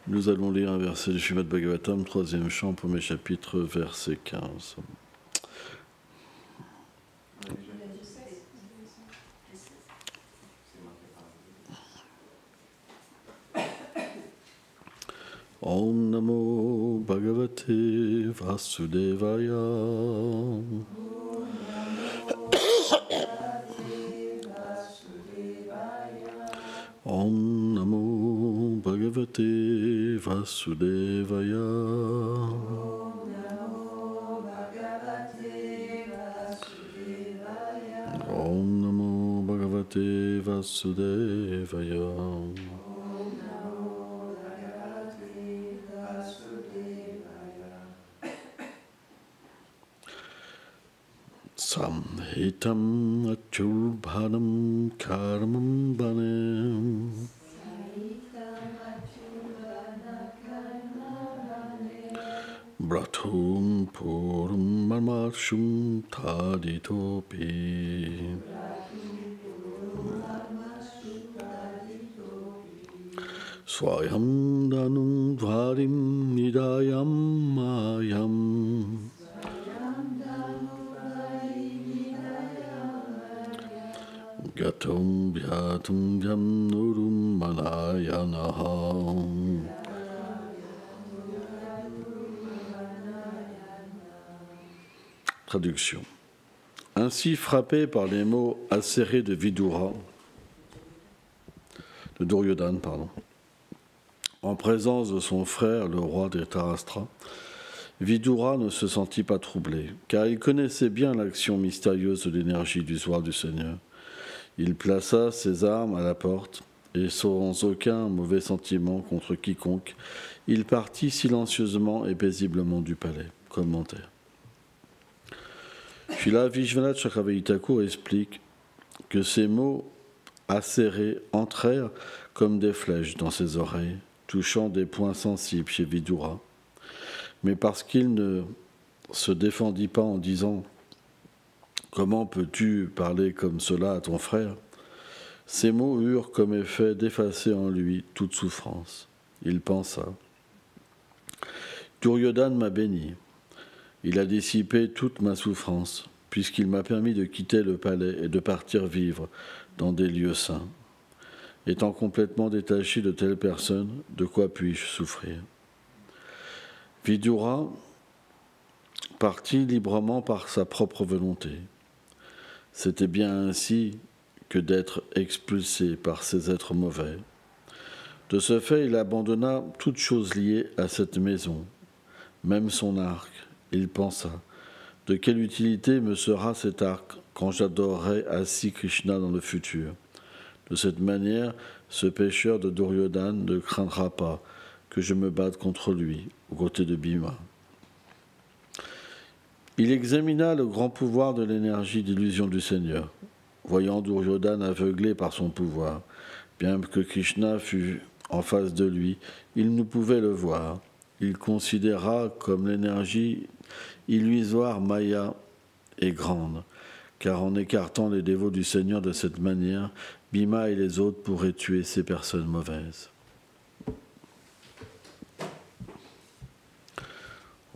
Nous allons lire un verset du Srimad Bhagavatam, 3e chant, premier chapitre, verset 15. Om Namo Bhagavate Vasudevaya. Om Namo Bhagavate Vasudevaya. Om Namo Bhagavate Vasudevaya. Samhitam Achurbhanam Karmam Banem Brathum Purum Marmashum Taditopi Swayam Danum Dvarim Nidayam Mayam Gatum Bhyatum Yam Nurum Manayanaham. Traduction. Ainsi frappé par les mots acérés de Vidura, de Duryodhana, en présence de son frère, le roi des Tarastra, Vidura ne se sentit pas troublé, car il connaissait bien l'action mystérieuse de l'énergie du soir du Seigneur. Il plaça ses armes à la porte, et sans aucun mauvais sentiment contre quiconque, il partit silencieusement et paisiblement du palais. Commentaire. Srila Vishwanath Chakravarti Thakur explique que ces mots acérés entrèrent comme des flèches dans ses oreilles, touchant des points sensibles chez Vidura. Mais parce qu'il ne se défendit pas en disant « Comment peux-tu parler comme cela à ton frère ?» Ces mots eurent comme effet d'effacer en lui toute souffrance. Il pensa « Duryodhana m'a béni. Il a dissipé toute ma souffrance, puisqu'il m'a permis de quitter le palais et de partir vivre dans des lieux saints. Étant complètement détaché de telle personne, de quoi puis-je souffrir ?» Vidura partit librement par sa propre volonté. C'était bien ainsi que d'être expulsé par ces êtres mauvais. De ce fait, il abandonna toute chose liée à cette maison, même son arc. Il pensa, de quelle utilité me sera cet arc quand j'adorerai ainsi Krishna dans le futur? De cette manière, ce pécheur de Duryodhana ne craindra pas que je me batte contre lui, aux côtés de Bhima. Il examina le grand pouvoir de l'énergie d'illusion du Seigneur. Voyant Duryodhana aveuglé par son pouvoir, bien que Krishna fût en face de lui, il ne pouvait le voir. Il considéra comme l'énergie illusoire Maya est grande, car en écartant les dévots du Seigneur de cette manière, Bhima et les autres pourraient tuer ces personnes mauvaises.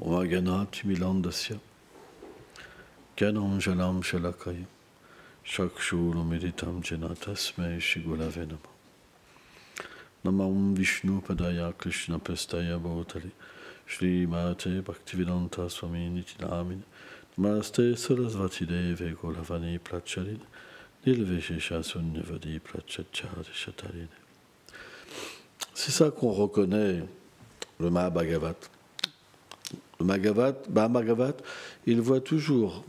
Omagana Timilandasya Kanam Jalam Shalakaya Shakshuru Meditam Janatasme Shigulave Nama Namam Vishnu Padaya Krishna Pestaya Bhautali Shri Mate Bhaktivedanta Swami Nitinamine Namaste Sarasvati Deve Golavani Plachaline Nilveshesha Sunnivadi Plachachari Chatarine. C'est ça qu'on reconnaît le Mahabhagavat. Le Mahabhagavat, il voit toujours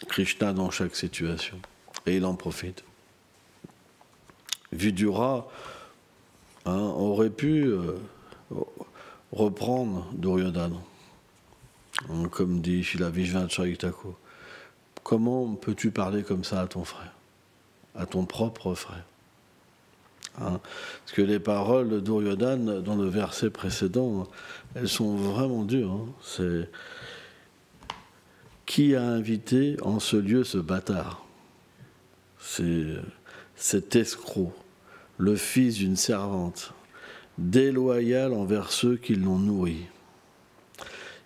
Krishna dans chaque situation et il en profite. Vidura aurait pu reprendre Duryodhana, comme dit Srila Vishwanath Chakravarti Thakur. Comment peux-tu parler comme ça à ton frère, à ton propre frère? Parce que les paroles de Duryodhana dans le verset précédent, elles sont vraiment dures. C'est qui a invité en ce lieu ce bâtard? C'est cet escroc, le fils d'une servante, déloyal envers ceux qui l'ont nourri.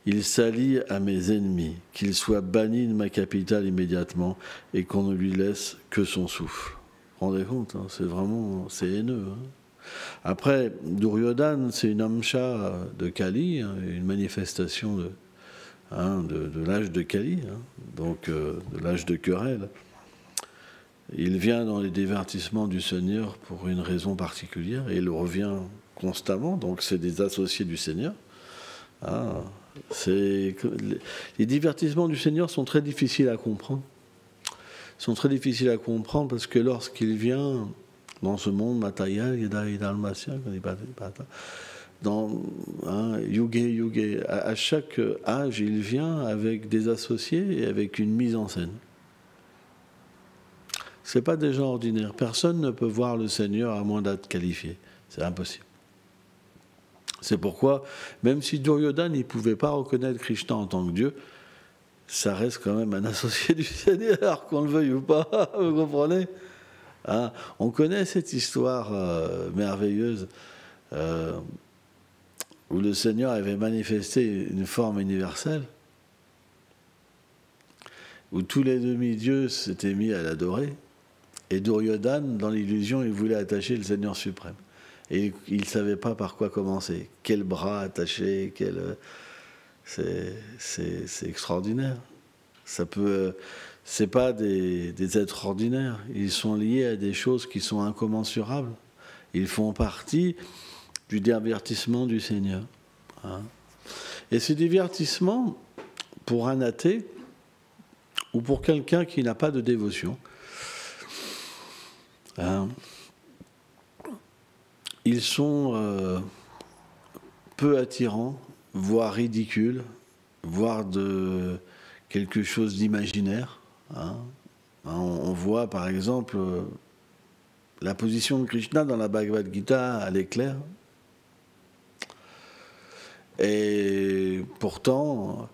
Il s'allie à mes ennemis, qu'il soit banni de ma capitale immédiatement et qu'on ne lui laisse que son souffle. Vous vous rendez compte, hein, c'est haineux. Hein. Après, Duryodhana, c'est une amcha de Kali, hein, une manifestation de l'âge de Kali, hein, donc de l'âge de querelle. Il vient dans les divertissements du Seigneur pour une raison particulière et il revient constamment, donc c'est des associés du Seigneur. Ah, les divertissements du Seigneur sont très difficiles à comprendre. Ils sont très difficiles à comprendre parce que lorsqu'il vient dans ce monde matériel, dans Yuge, à chaque âge, il vient avec des associés et avec une mise en scène. Ce n'est pas des gens ordinaires. Personne ne peut voir le Seigneur à moins d'être qualifié. C'est impossible. C'est pourquoi, même si Duryodhana ne pouvait pas reconnaître Krishna en tant que Dieu, ça reste quand même un associé du Seigneur, qu'on le veuille ou pas, vous comprenez, hein? On connaît cette histoire merveilleuse où le Seigneur avait manifesté une forme universelle, où tous les demi-dieux s'étaient mis à l'adorer, et Duryodhana, dans l'illusion, il voulait attacher le Seigneur suprême. Et il ne savait pas par quoi commencer. Quel bras attacher, c'est extraordinaire. Ça peut, c'est pas des êtres ordinaires. Ils sont liés à des choses qui sont incommensurables. Ils font partie du divertissement du Seigneur. Hein. Et ce divertissement, pour un athée, ou pour quelqu'un qui n'a pas de dévotion, hein, ils sont peu attirants, voire ridicules, voire de quelque chose d'imaginaire. Hein. On voit par exemple la position de Krishna dans la Bhagavad Gita, elle est claire. Et pourtant,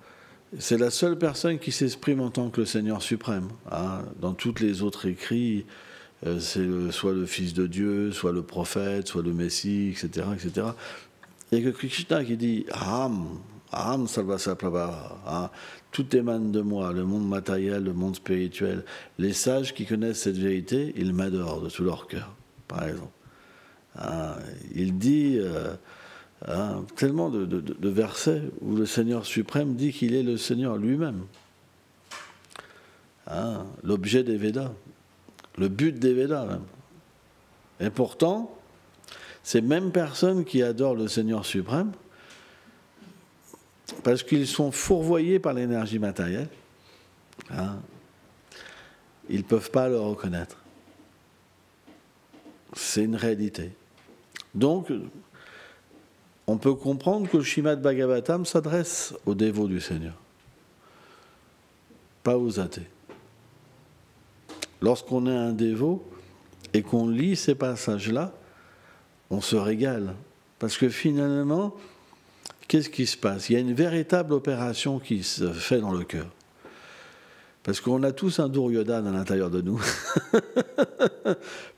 c'est la seule personne qui s'exprime en tant que le Seigneur suprême. Hein. Dans tous les autres écrits, c'est soit le Fils de Dieu, soit le prophète, soit le Messie, etc. etc. Il n'y a que Krishna qui dit « Aham Sarvasvaprabha hein, tout émane de moi, le monde matériel, le monde spirituel. Les sages qui connaissent cette vérité, ils m'adorent de tout leur cœur, par exemple. Hein, il dit tellement de versets où le Seigneur suprême dit qu'il est le Seigneur lui-même. Hein, l'objet des Védas. Le but des Védas, même. Et pourtant, ces mêmes personnes qui adorent le Seigneur suprême, parce qu'ils sont fourvoyés par l'énergie matérielle, hein, ils ne peuvent pas le reconnaître. C'est une réalité. Donc, on peut comprendre que le Śrīmad Bhagavatam s'adresse aux dévots du Seigneur, pas aux athées. Lorsqu'on est un dévot et qu'on lit ces passages-là, on se régale. Parce que finalement, qu'est-ce qui se passe? Il y a une véritable opération qui se fait dans le cœur. Parce qu'on a tous un Duryodhana à l'intérieur de nous.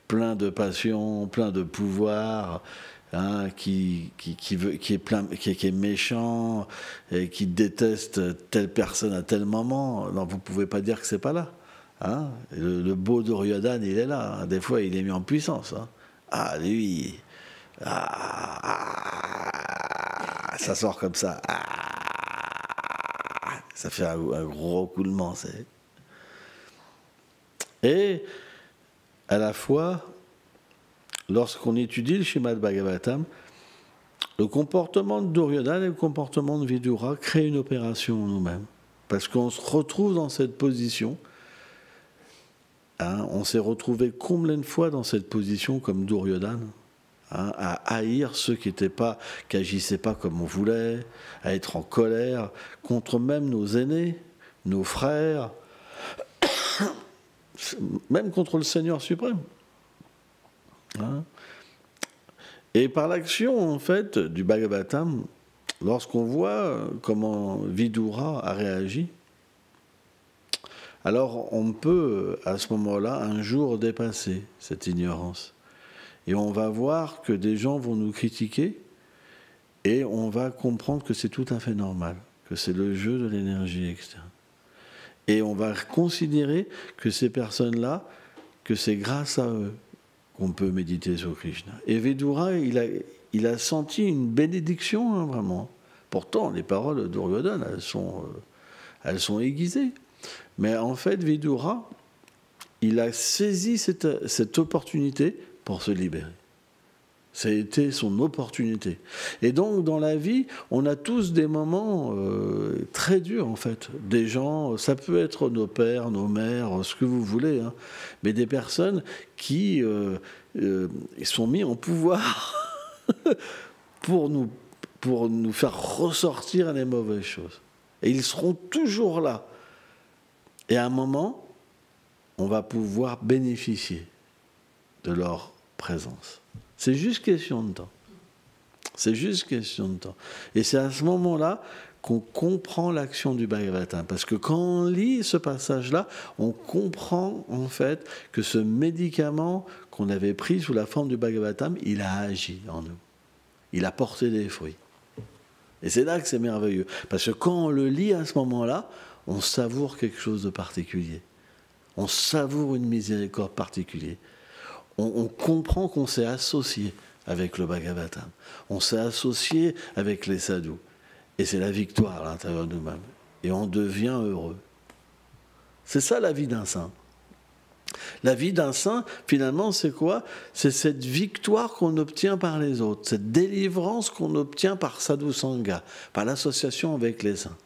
Plein de passion, plein de pouvoir, hein, qui est méchant, et qui déteste telle personne à tel moment. Non, vous ne pouvez pas dire que ce n'est pas là. Hein, le beau Duryodhana, il est là. Hein. Des fois, il est mis en puissance. Hein. Ah, lui, ça sort comme ça. Ça fait un gros coulement. Et à la fois, lorsqu'on étudie le Śrīmad Bhagavatam, le comportement de Duryodhana et le comportement de Vidura créent une opération en nous-mêmes. Parce qu'on se retrouve dans cette position. Hein, on s'est retrouvé combien de fois dans cette position comme Duryodhana, hein, à haïr ceux qui n'agissaient pas comme on voulait, à être en colère contre même nos aînés, nos frères, même contre le Seigneur suprême. Hein. Et par l'action en fait du Bhagavatam, lorsqu'on voit comment Vidura a réagi, alors on peut, à ce moment-là, un jour dépasser cette ignorance Et on va voir que des gens vont nous critiquer et on va comprendre que c'est tout à fait normal, que c'est le jeu de l'énergie externe. Et on va considérer que ces personnes-là, que c'est grâce à eux qu'on peut méditer sur Krishna. Et Vidura, il a senti une bénédiction, hein, vraiment. Pourtant, les paroles de Duryodhana, elles sont aiguisées. Mais en fait, Vidura, il a saisi cette opportunité pour se libérer. Ça a été son opportunité. Et donc, dans la vie, on a tous des moments très durs, en fait. Des gens, ça peut être nos pères, nos mères, ce que vous voulez, hein, mais des personnes qui sont mis en pouvoir pour nous faire ressortir les mauvaises choses. Et ils seront toujours là. Et à un moment, on va pouvoir bénéficier de leur présence. C'est juste question de temps. C'est juste question de temps. Et c'est à ce moment-là qu'on comprend l'action du Bhagavatam. Parce que quand on lit ce passage-là, on comprend en fait que ce médicament qu'on avait pris sous la forme du Bhagavatam, il a agi en nous. Il a porté des fruits. Et c'est là que c'est merveilleux. Parce que quand on le lit à ce moment-là, on savoure quelque chose de particulier. On savoure une miséricorde particulière. On comprend qu'on s'est associé avec le Bhagavatam. On s'est associé avec les sadhus. Et c'est la victoire à l'intérieur de nous-mêmes. Et on devient heureux. C'est ça la vie d'un saint. La vie d'un saint, finalement, c'est quoi? C'est cette victoire qu'on obtient par les autres, cette délivrance qu'on obtient par sadhu sangha, par l'association avec les saints.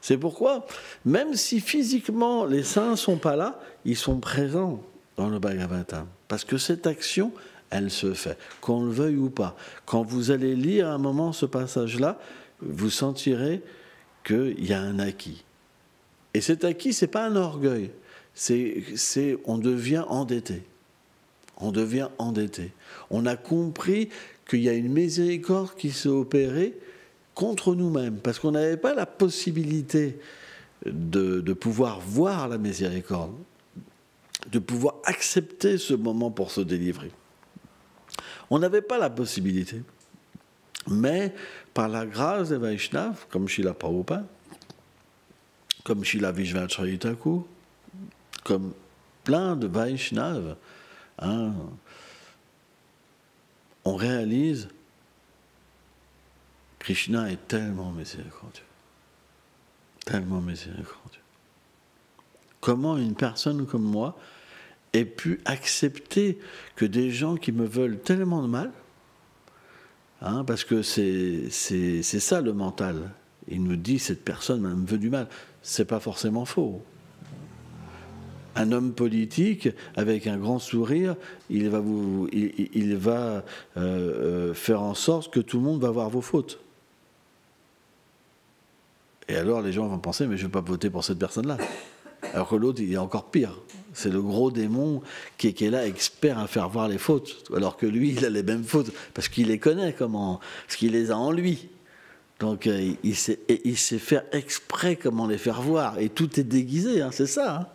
C'est pourquoi, même si physiquement les saints ne sont pas là, ils sont présents dans le Bhagavatam. Parce que cette action, elle se fait, qu'on le veuille ou pas. Quand vous allez lire à un moment ce passage-là, vous sentirez qu'il y a un acquis. Et cet acquis, ce n'est pas un orgueil. On devient endetté. On devient endetté. On a compris qu'il y a une miséricorde qui s'est opérée contre nous-mêmes, parce qu'on n'avait pas la possibilité de pouvoir voir la miséricorde, de pouvoir accepter ce moment pour se délivrer. On n'avait pas la possibilité. Mais par la grâce des Vaishnavas, comme Srila Prabhupada, comme Srila Vishvacharya Thakur, comme plein de Vaishnavas, hein, on réalise Krishna est tellement miséricordieux. Tellement miséricordieux. Comment une personne comme moi ait pu accepter que des gens qui me veulent tellement de mal, hein, parce que c'est ça le mental. Il nous dit cette personne me veut du mal. C'est pas forcément faux. Un homme politique, avec un grand sourire, il va faire en sorte que tout le monde va voir vos fautes. Et alors les gens vont penser, mais je ne vais pas voter pour cette personne-là. Alors que l'autre, il est encore pire. C'est le gros démon qui est là, expert à faire voir les fautes. Alors que lui, il a les mêmes fautes, parce qu'il les connaît, parce qu'il les a en lui. Donc il sait faire exprès comment les faire voir. Et tout est déguisé, hein, c'est ça. Hein.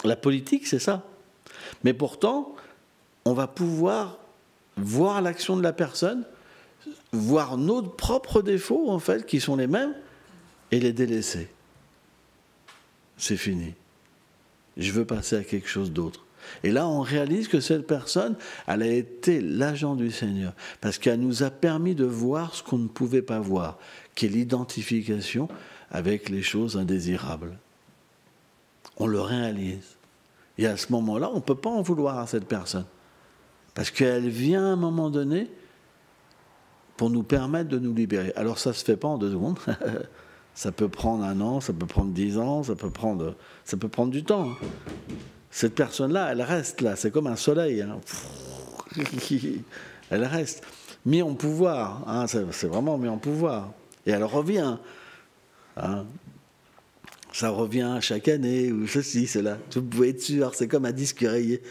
La politique, c'est ça. Mais pourtant, on va pouvoir voir l'action de la personne, voir nos propres défauts, en fait, qui sont les mêmes, et les délaisser. C'est fini. Je veux passer à quelque chose d'autre. Et là, on réalise que cette personne, elle a été l'agent du Seigneur, parce qu'elle nous a permis de voir ce qu'on ne pouvait pas voir, qui est l'identification avec les choses indésirables. On le réalise. Et à ce moment-là, on ne peut pas en vouloir à cette personne. Parce qu'elle vient à un moment donné pour nous permettre de nous libérer. Alors ça ne se fait pas en 2 secondes. Ça peut prendre 1 an, ça peut prendre 10 ans, ça peut prendre du temps. Cette personne-là, elle reste là. C'est comme un soleil. Hein. Elle reste. Mis en pouvoir. Hein. C'est vraiment mis en pouvoir. Et elle revient. Hein. Ça revient chaque année, ou ceci, cela. Vous pouvez être sûr, c'est comme un disque rayé.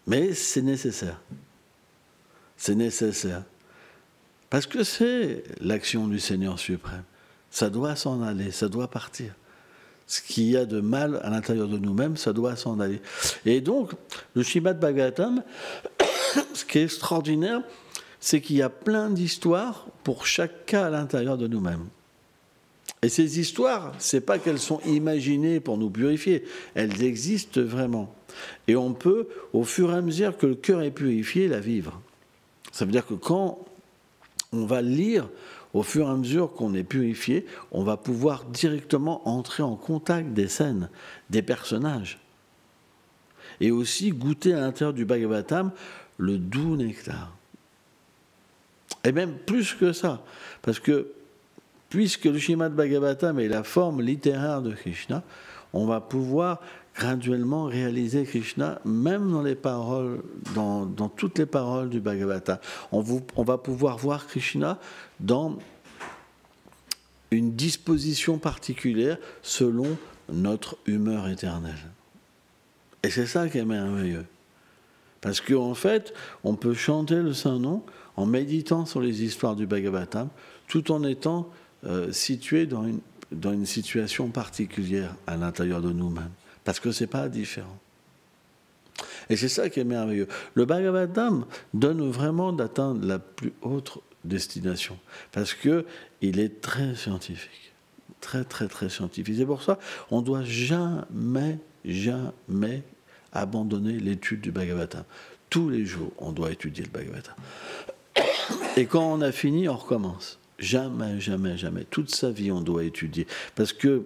Mais c'est nécessaire. C'est nécessaire. Parce que c'est l'action du Seigneur suprême. Ça doit s'en aller, ça doit partir. Ce qu'il y a de mal à l'intérieur de nous-mêmes, ça doit s'en aller. Et donc, le Srimad Bhagavatam, ce qui est extraordinaire, c'est qu'il y a plein d'histoires pour chaque cas à l'intérieur de nous-mêmes. Et ces histoires, c'est pas qu'elles sont imaginées pour nous purifier, elles existent vraiment. Et on peut, au fur et à mesure que le cœur est purifié, la vivre. Ça veut dire que quand on va lire, au fur et à mesure qu'on est purifié, on va pouvoir directement entrer en contact des scènes, des personnages. Et aussi goûter à l'intérieur du Bhagavatam le doux nectar. Et même plus que ça, parce que puisque le Srimad Bhagavatam est la forme littéraire de Krishna, on va pouvoir graduellement réaliser Krishna, même dans les paroles, dans toutes les paroles du Bhagavatam. On va pouvoir voir Krishna dans une disposition particulière selon notre humeur éternelle. Et c'est ça qui est merveilleux. Parce qu'en fait, on peut chanter le Saint-Nom en méditant sur les histoires du Bhagavatam, tout en étant situé dans une situation particulière à l'intérieur de nous-mêmes. Parce que ce n'est pas différent. Et c'est ça qui est merveilleux. Le Bhagavatam donne vraiment d'atteindre la plus haute destination. Parce qu'il est très scientifique. Très, très, très scientifique. C'est pour ça qu'on ne doit jamais, jamais abandonner l'étude du Bhagavatam. Tous les jours, on doit étudier le Bhagavatam. Et quand on a fini, on recommence. Jamais, jamais, jamais. Toute sa vie, on doit étudier. Parce que,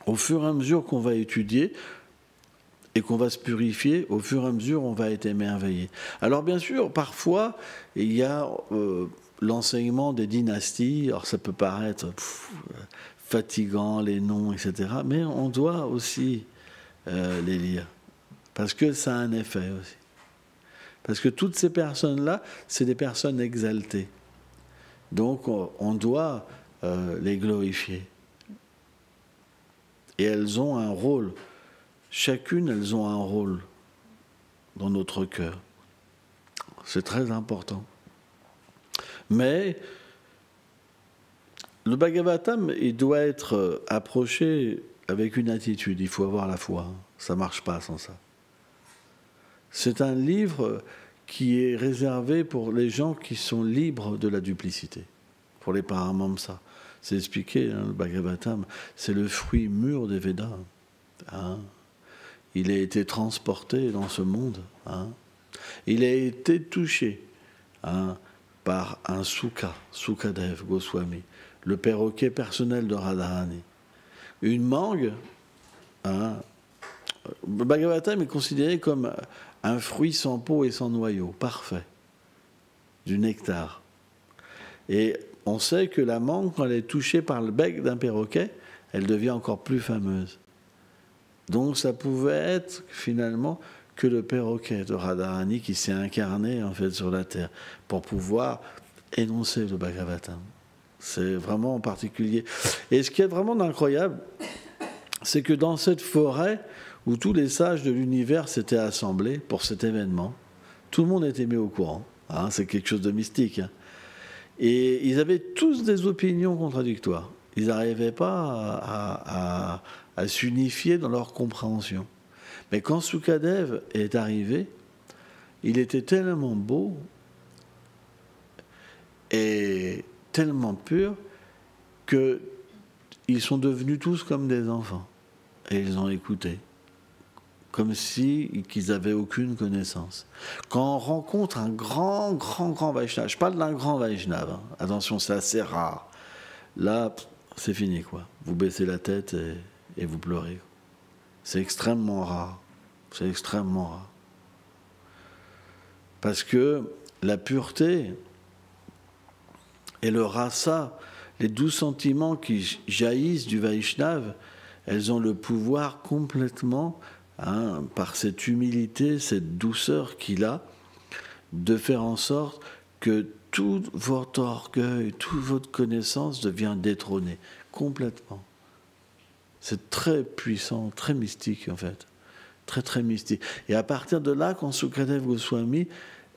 au fur et à mesure qu'on va étudier et qu'on va se purifier, au fur et à mesure, on va être émerveillé. Alors, bien sûr, parfois, il y a l'enseignement des dynasties. Alors, ça peut paraître fatigant, les noms, etc. Mais on doit aussi les lire. Parce que ça a un effet aussi. Parce que toutes ces personnes-là, c'est des personnes exaltées. Donc, on doit les glorifier. Et elles ont un rôle. Chacune, elles ont un rôle dans notre cœur. C'est très important. Mais le Bhagavatam, il doit être approché avec une attitude. Il faut avoir la foi. Ça ne marche pas sans ça. C'est un livre qui est réservé pour les gens qui sont libres de la duplicité, pour les Paramhamsa. C'est expliqué, hein, le Bhagavatam, c'est le fruit mûr des Védas. Hein. Il a été transporté dans ce monde. Hein. Il a été touché par un Sukadev Goswami, le perroquet personnel de Radharani. Une mangue, le Bhagavatam est considéré comme un fruit sans peau et sans noyau, parfait, du nectar. Et on sait que la mangue, quand elle est touchée par le bec d'un perroquet, elle devient encore plus fameuse. Donc ça pouvait être finalement que le perroquet de Radharani qui s'est incarné en fait sur la terre pour pouvoir énoncer le Bhagavatam. C'est vraiment particulier. Et ce qui est vraiment incroyable, c'est que dans cette forêt où tous les sages de l'univers s'étaient assemblés pour cet événement, tout le monde était mis au courant. Hein, c'est quelque chose de mystique. Hein. Et ils avaient tous des opinions contradictoires. Ils n'arrivaient pas à s'unifier dans leur compréhension. Mais quand Sukadev est arrivé, il était tellement beau et tellement pur qu'ils sont devenus tous comme des enfants. Et ils ont écouté. Comme qu'ils n'avaient aucune connaissance. Quand on rencontre un grand Vaishnava, je parle d'un grand Vaishnava, hein, attention, c'est assez rare. Là, c'est fini, quoi. Vous baissez la tête et vous pleurez. C'est extrêmement rare. C'est extrêmement rare. Parce que la pureté et le rasa, les doux sentiments qui jaillissent du Vaishnava, elles ont le pouvoir complètement, par cette humilité, cette douceur qu'il a, de faire en sorte que tout votre orgueil, toute votre connaissance devient détrônée, complètement. C'est très puissant, très mystique en fait. Très très mystique. Et à partir de là, quand Sukadev Goswami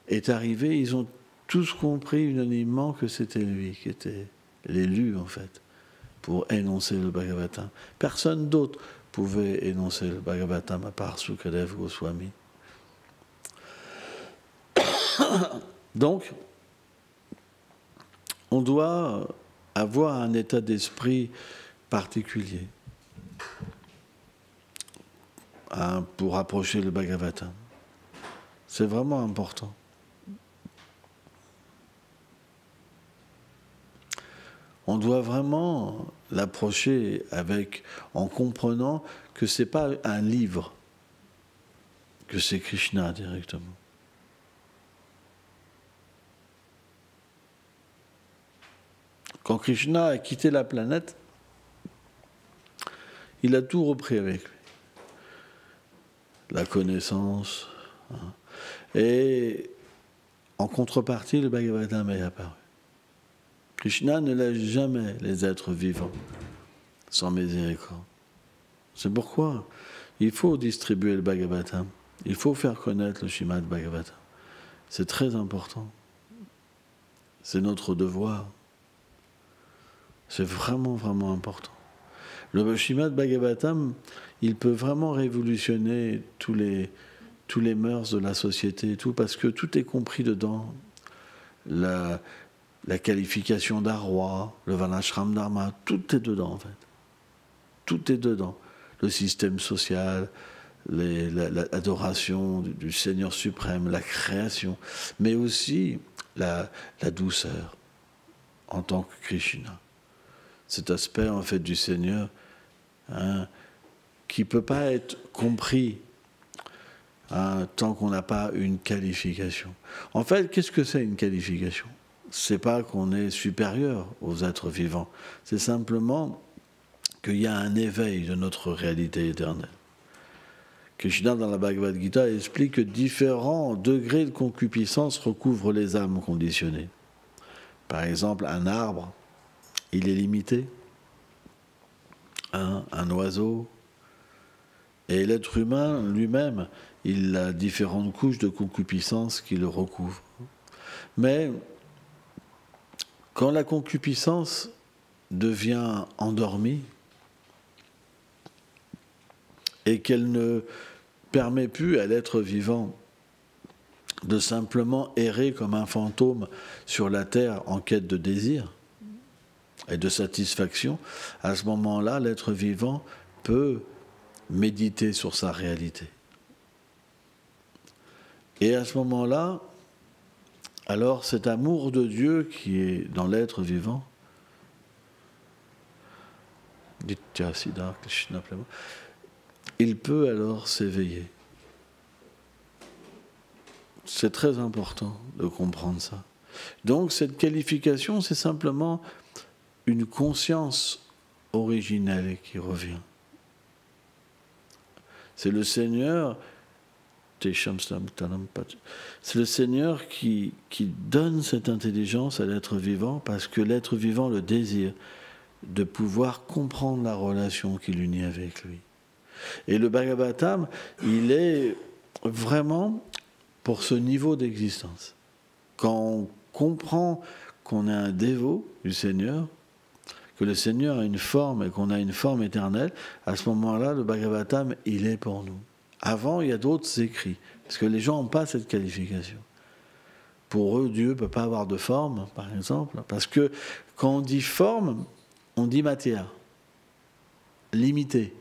est arrivé, ils ont tous compris unanimement que c'était lui qui était l'élu en fait, pour énoncer le Bhagavatam. Personne d'autre pouvait énoncer le Bhagavatam à part Sukadeva Goswami. Donc, on doit avoir un état d'esprit particulier pour approcher le Bhagavatam. C'est vraiment important. On doit vraiment l'approcher en comprenant que ce n'est pas un livre, que c'est Krishna directement. Quand Krishna a quitté la planète, il a tout repris avec lui. La connaissance. Et en contrepartie, le Bhagavatam est apparu. Krishna ne laisse jamais les êtres vivants sans miséricorde. C'est pourquoi il faut distribuer le Bhagavatam. Il faut faire connaître le Srimad Bhagavatam. C'est très important. C'est notre devoir. C'est vraiment, vraiment important. Le Srimad Bhagavatam, il peut vraiment révolutionner tous les mœurs de la société et tout, parce que tout est compris dedans. La qualification d'un roi, le Varnashram Dharma, tout est dedans en fait. Tout est dedans. Le système social, l'adoration du Seigneur suprême, la création, mais aussi la douceur en tant que Krishna. Cet aspect en fait du Seigneur qui ne peut pas être compris tant qu'on n'a pas une qualification. En fait, qu'est-ce que c'est une qualification ? C'est pas qu'on est supérieur aux êtres vivants, c'est simplement qu'il y a un éveil de notre réalité éternelle. Krishna, dans la Bhagavad Gita, explique que différents degrés de concupiscence recouvrent les âmes conditionnées. Par exemple, un arbre, il est limité, un oiseau, et l'être humain lui-même, il a différentes couches de concupiscence qui le recouvrent. Mais quand la concupiscence devient endormie et qu'elle ne permet plus à l'être vivant de simplement errer comme un fantôme sur la terre en quête de désir et de satisfaction, à ce moment-là, l'être vivant peut méditer sur sa réalité. Et à ce moment-là, alors cet amour de Dieu qui est dans l'être vivant, il peut alors s'éveiller. C'est très important de comprendre ça. Donc cette qualification, c'est simplement une conscience originelle qui revient. C'est le Seigneur, c'est le Seigneur qui donne cette intelligence à l'être vivant, parce que l'être vivant le désire de pouvoir comprendre la relation qui l'unit avec lui. Et le Bhagavatam, il est vraiment pour ce niveau d'existence. Quand on comprend qu'on est un dévot du Seigneur, que le Seigneur a une forme et qu'on a une forme éternelle, à ce moment-là, le Bhagavatam, il est pour nous. Avant, il y a d'autres écrits, parce que les gens n'ont pas cette qualification. Pour eux, Dieu ne peut pas avoir de forme, par exemple, parce que quand on dit forme, on dit matière, limitée.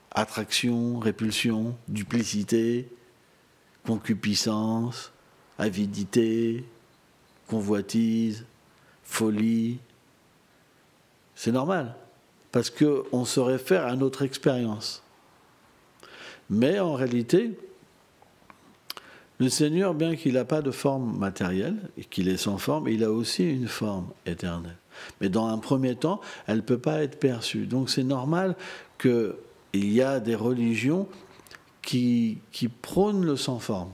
Attraction, répulsion, duplicité, concupiscence, avidité, convoitise, folie. C'est normal, parce qu'on se réfère à notre expérience. Mais en réalité, le Seigneur, bien qu'il n'a pas de forme matérielle, et qu'il est sans forme, il a aussi une forme éternelle. Mais dans un premier temps, elle ne peut pas être perçue. Donc c'est normal qu'il y a des religions qui prônent le sans forme.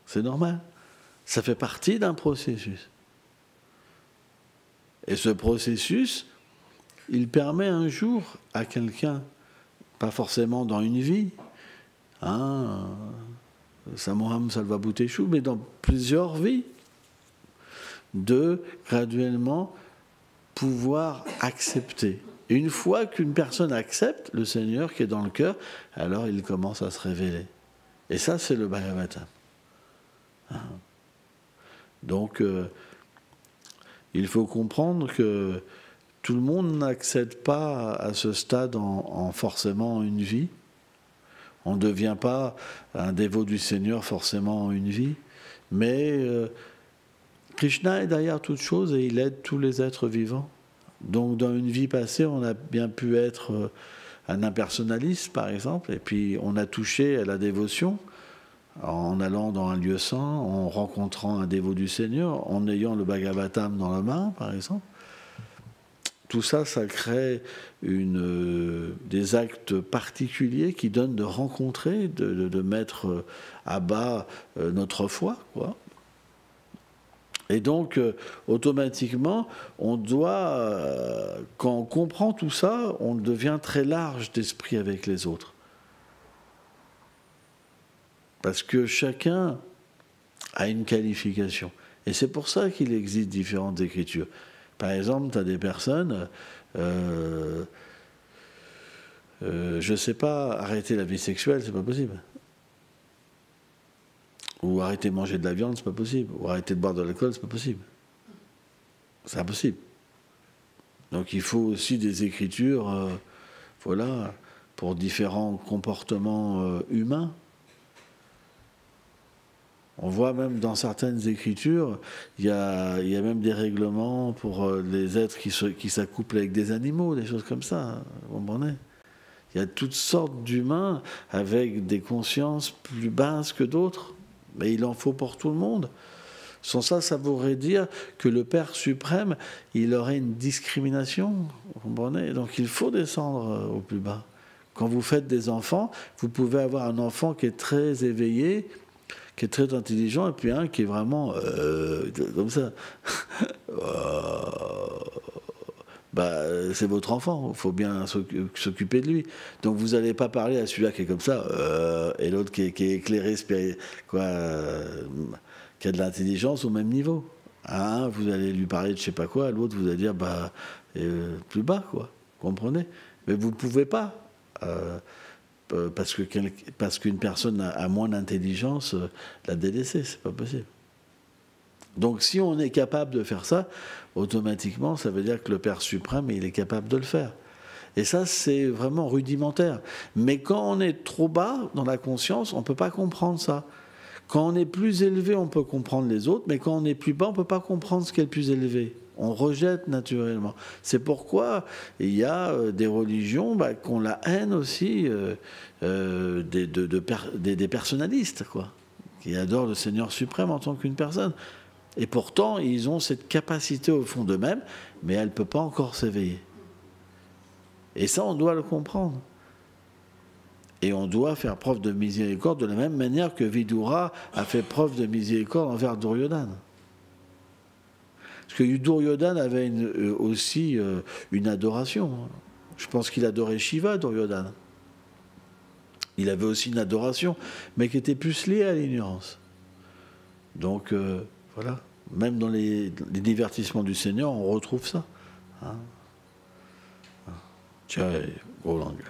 C'est normal. Ça fait partie d'un processus. Et ce processus, il permet un jour à quelqu'un, pas forcément dans une vie, Samoham Salvabhuteshu, mais dans plusieurs vies, de graduellement pouvoir accepter. Et une fois qu'une personne accepte le Seigneur qui est dans le cœur, alors il commence à se révéler. Et ça, c'est le Bhagavatam. Donc, il faut comprendre que tout le monde n'accède pas à ce stade en forcément une vie. On ne devient pas un dévot du Seigneur forcément en une vie. Mais Krishna est derrière toute chose et il aide tous les êtres vivants. Donc, dans une vie passée, on a bien pu être un impersonnaliste, par exemple, et puis on a touché à la dévotion en allant dans un lieu saint, en rencontrant un dévot du Seigneur, en ayant le Bhagavatam dans la main, par exemple. Tout ça, ça crée des actes particuliers qui donnent de rencontrer, de mettre à bas notre foi, quoi. Et donc, automatiquement, on doit, quand on comprend tout ça, on devient très large d'esprit avec les autres. Parce que chacun a une qualification. Et c'est pour ça qu'il existe différentes écritures. Par exemple, tu as des personnes, je ne sais pas, arrêter la vie sexuelle, c'est pas possible. Ou arrêter de manger de la viande, c'est pas possible. Ou arrêter de boire de l'alcool, c'est pas possible. C'est impossible. Donc il faut aussi des écritures, voilà, pour différents comportements humains. On voit même dans certaines écritures, il y a même des règlements pour les êtres qui s'accouplent avec des animaux, des choses comme ça. Vous comprenez ? Il y a toutes sortes d'humains avec des consciences plus basses que d'autres. Mais il en faut pour tout le monde. Sans ça, ça voudrait dire que le Père suprême, il aurait une discrimination. Vous comprenez ? Donc il faut descendre au plus bas. Quand vous faites des enfants, vous pouvez avoir un enfant qui est très éveillé, qui est très intelligent, et puis un qui est vraiment comme ça. C'est votre enfant, il faut bien s'occuper de lui. Donc vous n'allez pas parler à celui-là qui est comme ça, et l'autre qui est éclairé, qui a de l'intelligence au même niveau. À un, vous allez lui parler de je sais pas quoi, à l'autre, vous allez dire plus bas, quoi. Vous comprenez ? Mais vous ne pouvez pas. Parce qu'une personne a moins d'intelligence, la délaisser, c'est pas possible. Donc si on est capable de faire ça, automatiquement, ça veut dire que le Père suprême, il est capable de le faire. Et ça, c'est vraiment rudimentaire. Mais quand on est trop bas dans la conscience, on ne peut pas comprendre ça. Quand on est plus élevé, on peut comprendre les autres, mais quand on est plus bas, on ne peut pas comprendre ce qui est le plus élevé. On rejette naturellement. C'est pourquoi il y a des religions qui ont la haine aussi des personnalistes, quoi, qui adorent le Seigneur suprême en tant qu'une personne. Et pourtant, ils ont cette capacité au fond d'eux-mêmes, mais elle ne peut pas encore s'éveiller. Et ça, on doit le comprendre. Et on doit faire preuve de miséricorde de la même manière que Vidura a fait preuve de miséricorde envers Duryodhana. Parce que Duryodhana avait aussi une adoration. Je pense qu'il adorait Shiva, Duryodhana. Il avait aussi une adoration, mais qui était plus liée à l'ignorance. Donc, voilà. Même dans les divertissements du Seigneur, on retrouve ça. Hein. Tiens, gros langue.